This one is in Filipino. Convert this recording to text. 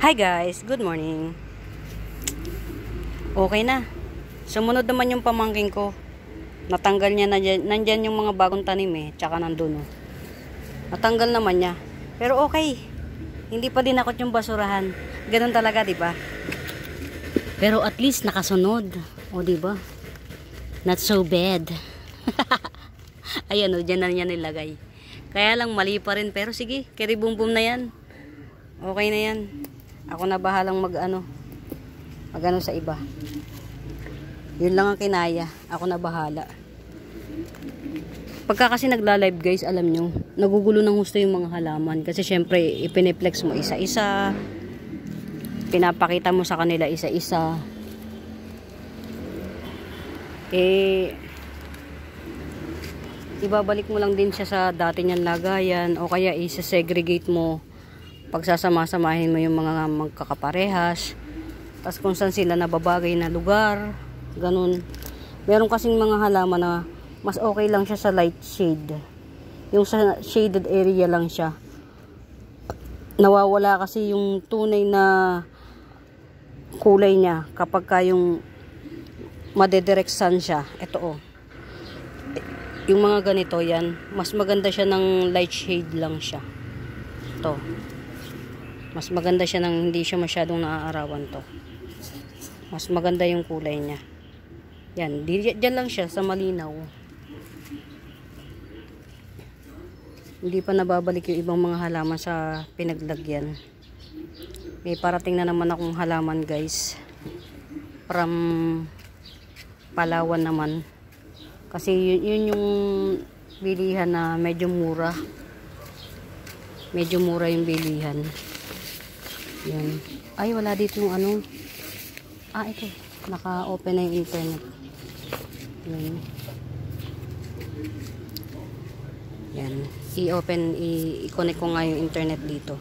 Hi guys, good morning. Okay na. Sumunod naman yung pamangking ko. Natanggal niya na dyan, nandyan yung mga bagong tanim tsaka nandun Natanggal naman niya. Pero okay. Hindi pa dinakot yung basurahan. Ganun talaga, di ba? Pero at least nakasunod. O, di ba? Not so bad. Ayan dyan na niya nilagay. Kaya lang mali pa rin, pero sige, kiribumbum na yan. Okay na yan. Ako na bahalang mag-ano sa iba. Yun lang ang kinaya. Ako na bahala. Pagka kasi nagla-live guys, alam nyo, nagugulo ng gusto yung mga halaman. Kasi syempre, ipiniplex mo isa-isa. Pinapakita mo sa kanila isa-isa. Ibabalik mo lang din siya sa dati niyang lagayan. O kaya isa-segregate mo. Pagsasama-samahin mo yung mga magkakaparehas. Tapos kung saan sila nababagay na lugar. Ganun. Meron kasing mga halaman na mas okay lang siya sa light shade. Yung sa shaded area lang siya. Nawawala kasi yung tunay na kulay niya kapag ka yung madedirect sun siya. Ito yung mga ganito yan. Mas maganda siya ng light shade lang siya. Ito. Mas maganda siya nang hindi siya masyadong naaarawan to. Mas maganda yung kulay niya. Yan. Diyan lang siya sa malinaw. Hindi pa nababalik yung ibang mga halaman sa pinaglagyan. May parating na naman akong halaman guys. From Palawan naman. Kasi yun yung bilihan na medyo mura. Medyo mura yung bilihan. Yan. Ay, wala dito yung ano. Ito. Naka-open na yung internet. Yan. Yan. I-open, i-connect ko nga yung internet dito.